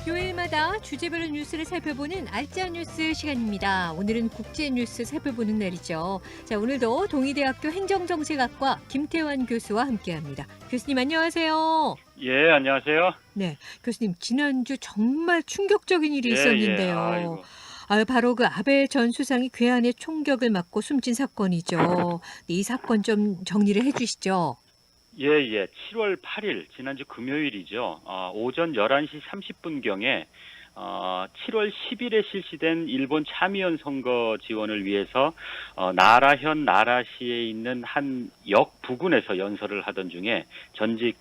요일마다 주제별로 뉴스를 살펴보는 알짜 뉴스 시간입니다. 오늘은 국제 뉴스 살펴보는 날이죠. 자, 오늘도 동의대학교 행정정책학과 김태환 교수와 함께합니다. 교수님 안녕하세요. 예, 안녕하세요. 네, 교수님 지난주 정말 충격적인 일이 예, 예. 있었는데요. 아이고. 바로 그 아베 전 수상이 괴한의 총격을 맞고 숨진 사건이죠. 이 사건 좀 정리를 해주시죠. 예, 예. 7월 8일 지난주 금요일이죠. 오전 11시 30분경에 7월 10일에 실시된 일본 참의원 선거 지원을 위해서 나라현 나라시에 있는 한 역 부근에서 연설을 하던 중에 전직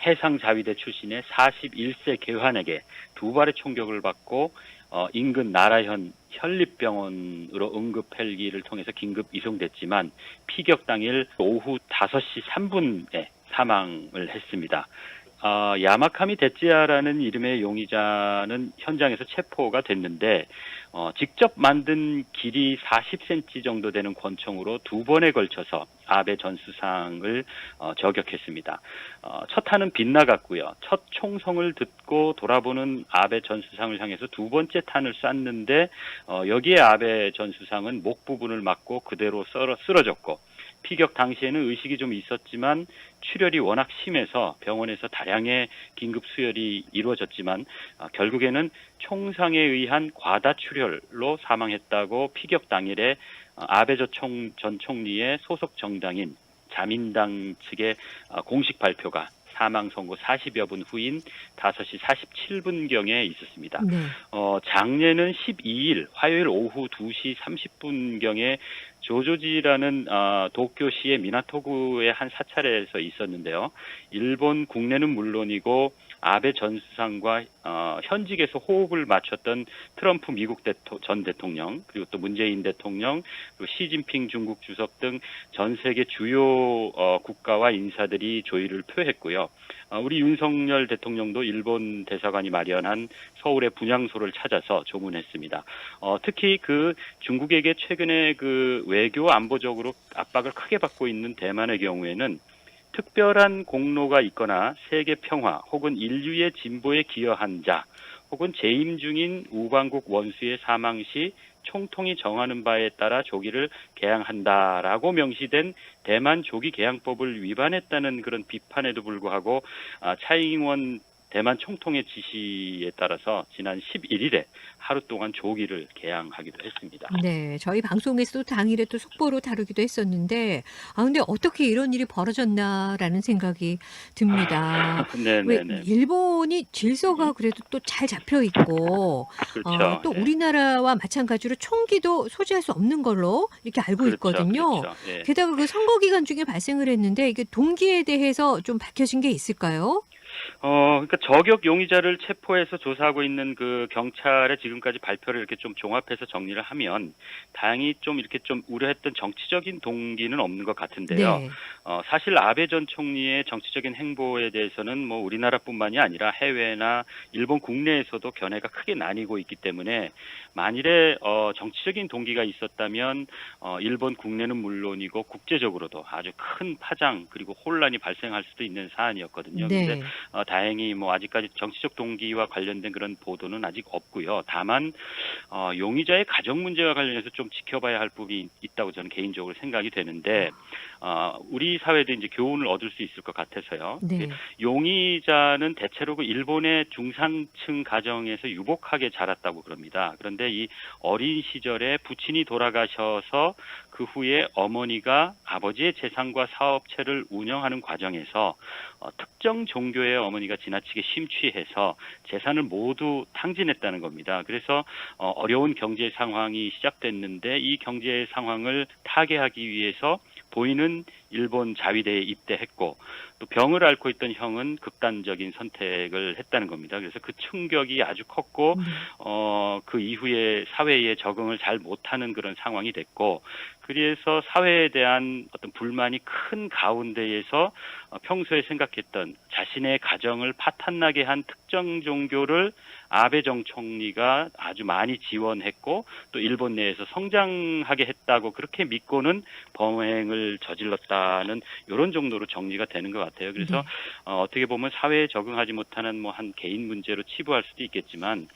해상자위대 출신의 41세 괴환에게 두 발의 총격을 받고 인근 나라현 현립병원으로 응급 헬기를 통해서 긴급 이송됐지만 피격 당일 오후 5시 3분에 사망을 했습니다. 야마카미 데찌아라는 이름의 용의자는 현장에서 체포가 됐는데 직접 만든 길이 40cm 정도 되는 권총으로 두 번에 걸쳐서 아베 전 수상을 저격했습니다. 첫 탄은 빗나갔고요. 첫 총성을 듣고 돌아보는 아베 전 수상을 향해서 두 번째 탄을 쐈는데 여기에 아베 전 수상은 목 부분을 맞고 그대로 쓰러졌고 피격 당시에는 의식이 좀 있었지만 출혈이 워낙 심해서 병원에서 다량의 긴급 수혈이 이루어졌지만 결국에는 총상에 의한 과다 출혈로 사망했다고 피격 당일에 아베 전 총리의 소속 정당인 자민당 측의 공식 발표가 사망 선고 40여 분 후인 5시 47분경에 있었습니다. 네. 장례는 12일 화요일 오후 2시 30분경에 조조지라는 도쿄시의 미나토구의 한 사찰에서 있었는데요. 일본 국내는 물론이고 아베 전 수상과 현직에서 호흡을 맞췄던 트럼프 미국 전 대통령 그리고 또 문재인 대통령 그리고 시진핑 중국 주석 등 전 세계 주요 국가와 인사들이 조의를 표했고요. 우리 윤석열 대통령도 일본 대사관이 마련한 서울의 분향소를 찾아서 조문했습니다. 특히 그 중국에게 최근에 그 외교 안보적으로 압박을 크게 받고 있는 대만의 경우에는 특별한 공로가 있거나 세계 평화 혹은 인류의 진보에 기여한 자 혹은 재임 중인 우방국 원수의 사망 시 총통이 정하는 바에 따라 조기를 개항한다라고 명시된 대만 조기 개항법을 위반했다는 그런 비판에도 불구하고 차이잉원 대만 총통의 지시에 따라서 지난 11일에 하루 동안 조기를 개항하기도 했습니다. 네, 저희 방송에서도 당일에 또 속보로 다루기도 했었는데, 근데 어떻게 이런 일이 벌어졌나라는 생각이 듭니다. 왜 네네네. 일본이 질서가 그래도 또 잘 잡혀 있고, 그렇죠. 또 예. 우리나라와 마찬가지로 총기도 소지할 수 없는 걸로 이렇게 알고 그렇죠. 있거든요. 그렇죠. 예. 게다가 그 선거 기간 중에 발생을 했는데, 이게 동기에 대해서 좀 밝혀진 게 있을까요? 그러니까 저격 용의자를 체포해서 조사하고 있는 그 경찰의 지금까지 발표를 이렇게 좀 종합해서 정리를 하면 다행히 좀 이렇게 좀 우려했던 정치적인 동기는 없는 것 같은데요. 네. 사실 아베 전 총리의 정치적인 행보에 대해서는 뭐 우리나라뿐만이 아니라 해외나 일본 국내에서도 견해가 크게 나뉘고 있기 때문에 만일에 정치적인 동기가 있었다면 일본 국내는 물론이고 국제적으로도 아주 큰 파장 그리고 혼란이 발생할 수도 있는 사안이었거든요. 근데 네. 다행히 뭐 아직까지 정치적 동기와 관련된 그런 보도는 아직 없고요. 다만 용의자의 가정 문제와 관련해서 좀 지켜봐야 할 부분이 있다고 저는 개인적으로 생각이 되는데 우리 사회도 이제 교훈을 얻을 수 있을 것 같아서요. 네. 용의자는 대체로 그 일본의 중상층 가정에서 유복하게 자랐다고 그럽니다. 그런데 이 어린 시절에 부친이 돌아가셔서 그 후에 어머니가 아버지의 재산과 사업체를 운영하는 과정에서 특정 종교의 어머니가 지나치게 심취해서 재산을 모두 탕진했다는 겁니다. 그래서 어려운 경제 상황이 시작됐는데 이 경제 상황을 타개하기 위해서 보이는 일본 자위대에 입대했고 또 병을 앓고 있던 형은 극단적인 선택을 했다는 겁니다. 그래서 그 충격이 아주 컸고 네. 그 이후에 사회에 적응을 잘 못하는 그런 상황이 됐고 그래서 사회에 대한 어떤 불만이 큰 가운데에서 평소에 생각했던 자신의 가정을 파탄나게 한 특정 종교를 아베 정 총리가 아주 많이 지원했고 또 일본 내에서 성장하게 했다고 그렇게 믿고는 범행을 저질렀다는 이런 정도로 정리가 되는 것 같아요. 그래서 네. 어떻게 보면 사회에 적응하지 못하는 뭐 한 개인 문제로 치부할 수도 있겠지만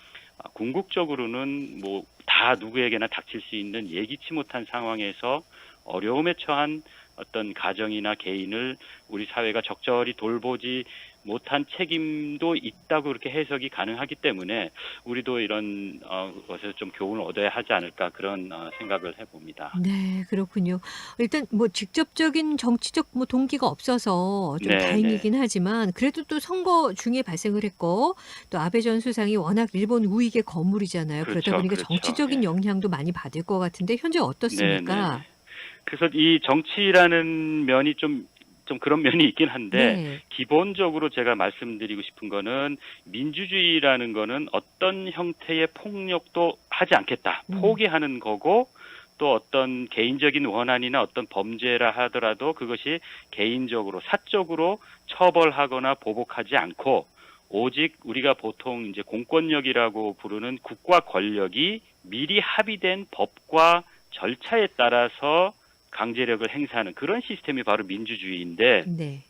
궁극적으로는 뭐 다 누구에게나 닥칠 수 있는 예기치 못한 상황에서 어려움에 처한 어떤 가정이나 개인을 우리 사회가 적절히 돌보지 못한 책임도 있다고 그렇게 해석이 가능하기 때문에 우리도 이런 것에서 좀 교훈을 얻어야 하지 않을까 그런 생각을 해봅니다. 네, 그렇군요. 일단 뭐 직접적인 정치적 뭐 동기가 없어서 좀 네, 네. 다행이긴 하지만 그래도 또 선거 중에 발생을 했고 또 아베 전 수상이 워낙 일본 우익의 거물이잖아요. 그러다 그렇죠, 보니까 그렇죠. 정치적인 예. 영향도 많이 받을 것 같은데 현재 네, 네, 네. 어떻습니까? 그래서 이 정치라는 면이 좀 그런 면이 있긴 한데 네. 기본적으로 제가 말씀드리고 싶은 거는 민주주의라는 거는 어떤 형태의 폭력도 하지 않겠다. 음. 포기하는 거고 또 어떤 개인적인 원한이나 어떤 범죄라 하더라도 그것이 개인적으로 사적으로 처벌하거나 보복하지 않고 오직 우리가 보통 이제 공권력이라고 부르는 국가 권력이 미리 합의된 법과 절차에 따라서 강제력을 행사하는 그런 시스템이 바로 민주주의인데 네.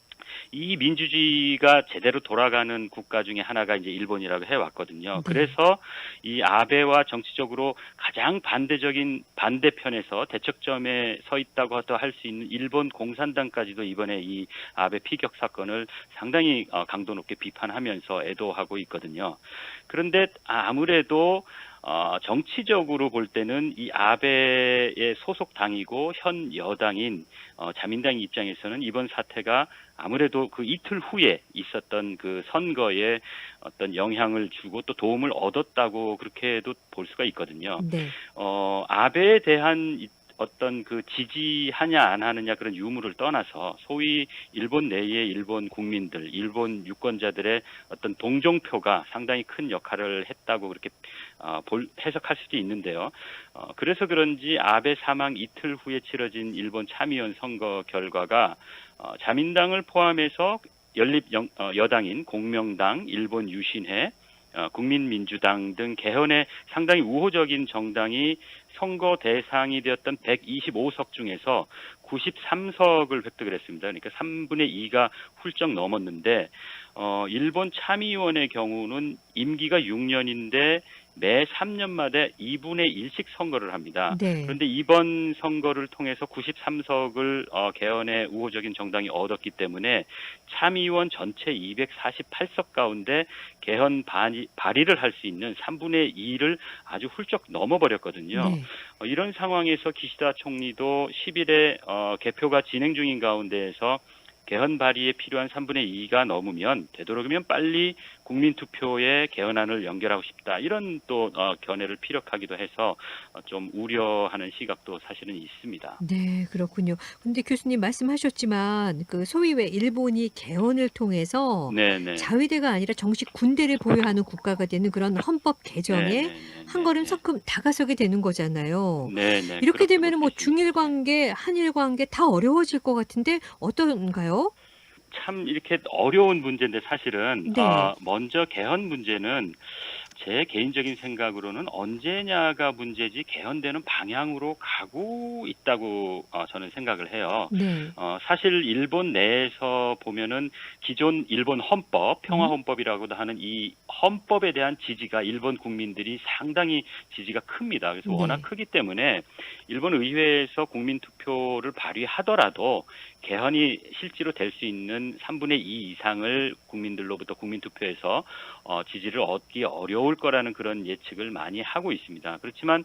이 민주주의가 제대로 돌아가는 국가 중에 하나가 이제 일본이라고 해왔거든요. 네. 그래서 이 아베와 정치적으로 가장 반대적인 반대편에서 대척점에 서 있다고 할 수 있는 일본 공산당까지도 이번에 이 아베 피격 사건을 상당히 강도 높게 비판하면서 애도하고 있거든요. 그런데 아무래도 정치적으로 볼 때는 이 아베의 소속 당이고 현 여당인 자민당 입장에서는 이번 사태가 아무래도 그 이틀 후에 있었던 그 선거에 어떤 영향을 주고 또 도움을 얻었다고 그렇게도 볼 수가 있거든요. 네. 아베에 대한 어떤 그 지지하냐 안 하느냐 그런 유무를 떠나서 소위 일본 내의 일본 국민들, 일본 유권자들의 어떤 동정표가 상당히 큰 역할을 했다고 그렇게 해석할 수도 있는데요. 그래서 그런지 아베 사망 이틀 후에 치러진 일본 참의원 선거 결과가 자민당을 포함해서 연립 여당인 공명당, 일본 유신회, 국민민주당 등 개헌에 상당히 우호적인 정당이 선거 대상이 되었던 125석 중에서 93석을 획득을 했습니다. 그러니까 3분의 2가 훌쩍 넘었는데 일본 참의원의 경우는 임기가 6년인데 매 3년마다 2분의 1씩 선거를 합니다. 네. 그런데 이번 선거를 통해서 93석을 개헌에 우호적인 정당이 얻었기 때문에 참의원 전체 248석 가운데 개헌 발의를 할 수 있는 3분의 2를 아주 훌쩍 넘어버렸거든요. 네. 이런 상황에서 기시다 총리도 10일에 개표가 진행 중인 가운데에서 개헌 발의에 필요한 3분의 2가 넘으면 되도록이면 빨리 국민투표에 개헌안을 연결하고 싶다. 이런 또 견해를 피력하기도 해서 좀 우려하는 시각도 사실은 있습니다. 네, 그렇군요. 근데 교수님 말씀하셨지만 그 소위 왜 일본이 개헌을 통해서 네네. 자위대가 아니라 정식 군대를 보유하는 국가가 되는 그런 헌법 개정에 한 걸음 네네네네네. 석금 다가서게 되는 거잖아요. 네네. 이렇게 그렇게 볼 되면은 수 뭐 있습니다. 중일 네. 관계, 한일 관계 다 어려워질 것 같은데 어떤가요? 참 이렇게 어려운 문제인데 사실은 네. 먼저 개헌 문제는 제 개인적인 생각으로는 언제냐가 문제지 개헌되는 방향으로 가고 있다고 저는 생각을 해요. 네. 사실 일본 내에서 보면은 기존 일본 헌법, 음? 평화헌법이라고도 하는 이 헌법에 대한 지지가 일본 국민들이 상당히 지지가 큽니다. 그래서 워낙 네. 크기 때문에 일본 의회에서 국민투표를 발의하더라도 개헌이 실제로 될 수 있는 3분의 2 이상을 국민들로부터 국민투표에서 지지를 얻기 어려울 거라는 그런 예측을 많이 하고 있습니다. 그렇지만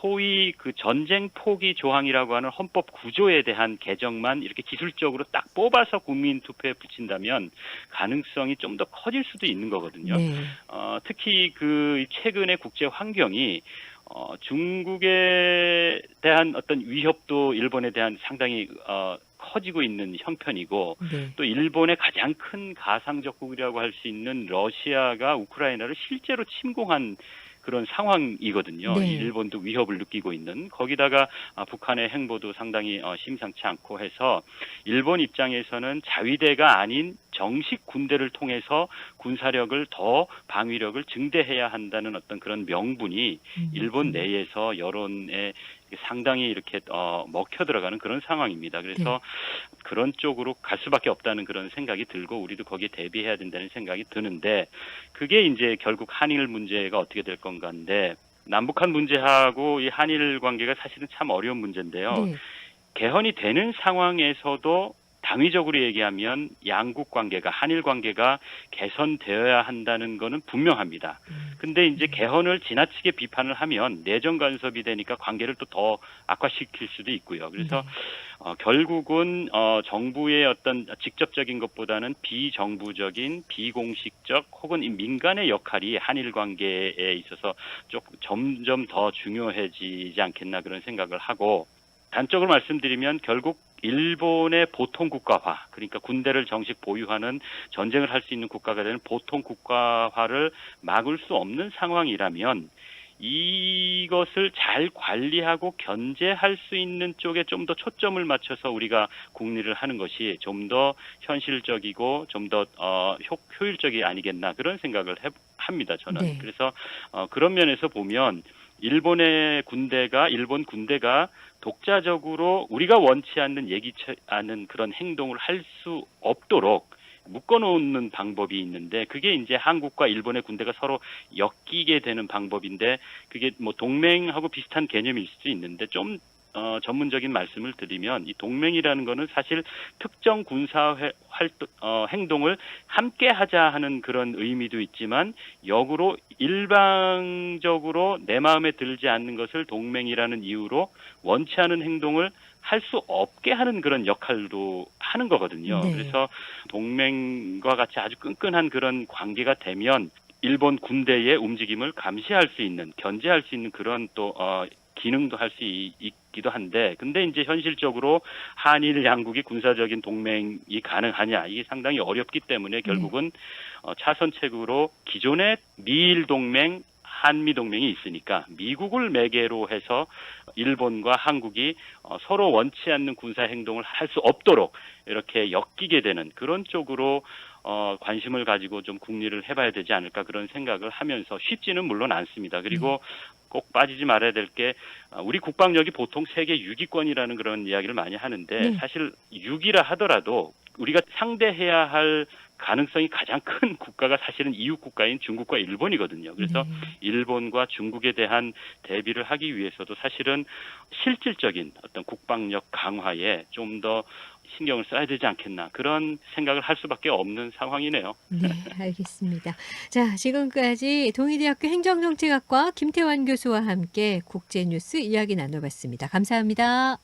소위 그 전쟁 포기 조항이라고 하는 헌법 구조에 대한 개정만 이렇게 기술적으로 딱 뽑아서 국민투표에 붙인다면 가능성이 좀 더 커질 수도 있는 거거든요. 네. 특히 그 최근의 국제 환경이 중국에 대한 어떤 위협도 일본에 대한 상당히 커지고 있는 형편이고 네. 또 일본의 가장 큰 가상적국이라고 할 수 있는 러시아가 우크라이나를 실제로 침공한 그런 상황이거든요. 네. 일본도 위협을 느끼고 있는 거기다가 북한의 행보도 상당히 심상치 않고 해서 일본 입장에서는 자위대가 아닌 정식 군대를 통해서 군사력을 더 방위력을 증대해야 한다는 어떤 그런 명분이 일본 음. 내에서 여론에 상당히 이렇게 먹혀 들어가는 그런 상황입니다. 네. 그래서 그런 쪽으로 갈 수밖에 없다는 그런 생각이 들고 우리도 거기에 대비해야 된다는 생각이 드는데 그게 이제 결국 한일 문제가 어떻게 될 건가인데 남북한 문제하고 이 한일 관계가 사실은 참 어려운 문제인데요. 네. 개헌이 되는 상황에서도 당위적으로 얘기하면 양국 관계가 한일 관계가 개선되어야 한다는 거는 분명합니다. 근데 이제 개헌을 지나치게 비판을 하면 내정 간섭이 되니까 관계를 또 더 악화시킬 수도 있고요. 그래서 네. 결국은 정부의 어떤 직접적인 것보다는 비정부적인 비공식적 혹은 이 민간의 역할이 한일 관계에 있어서 조금 점점 더 중요해지지 않겠나 그런 생각을 하고 단적으로 말씀드리면 결국 일본의 보통 국가화, 그러니까 군대를 정식 보유하는 전쟁을 할 수 있는 국가가 되는 보통 국가화를 막을 수 없는 상황이라면 이것을 잘 관리하고 견제할 수 있는 쪽에 좀 더 초점을 맞춰서 우리가 국리를 하는 것이 좀 더 현실적이고 좀 더 효율적이 아니겠나 그런 생각을 합니다. 저는. 네. 그래서 그런 면에서 보면 일본 군대가 독자적으로 우리가 원치 않는 예기치 않은 그런 행동을 할 수 없도록 묶어놓는 방법이 있는데 그게 이제 한국과 일본의 군대가 서로 엮이게 되는 방법인데 그게 뭐 동맹하고 비슷한 개념일 수도 있는데 좀 전문적인 말씀을 드리면 이 동맹이라는 거는 사실 특정 군사 행동을 함께 하자 하는 그런 의미도 있지만 역으로 일방적으로 내 마음에 들지 않는 것을 동맹이라는 이유로 원치 않은 행동을 할 수 없게 하는 그런 역할도 하는 거거든요. 네. 그래서 동맹과 같이 아주 끈끈한 그런 관계가 되면 일본 군대의 움직임을 감시할 수 있는, 견제할 수 있는 그런 또 기능도 할 수 있기도 한데, 근데 이제 현실적으로 한일 양국이 군사적인 동맹이 가능하냐 이게 상당히 어렵기 때문에 결국은 차선책으로 기존의 미일 동맹, 한미 동맹이 있으니까 미국을 매개로 해서 일본과 한국이 서로 원치 않는 군사 행동을 할 수 없도록 이렇게 엮이게 되는 그런 쪽으로 관심을 가지고 좀 국리를 해봐야 되지 않을까 그런 생각을 하면서 쉽지는 물론 않습니다. 그리고 꼭 빠지지 말아야 될 게 우리 국방력이 보통 세계 6위권이라는 그런 이야기를 많이 하는데 네. 사실 6위라 하더라도 우리가 상대해야 할 가능성이 가장 큰 국가가 사실은 이웃 국가인 중국과 일본이거든요. 그래서 네. 일본과 중국에 대한 대비를 하기 위해서도 사실은 실질적인 어떤 국방력 강화에 좀 더 신경을 써야 되지 않겠나 그런 생각을 할 수밖에 없는 상황이네요. 네, 알겠습니다. 자, 지금까지 동의대학교 행정정책학과 김태환 교수와 함께 국제뉴스 이야기 나눠봤습니다. 감사합니다.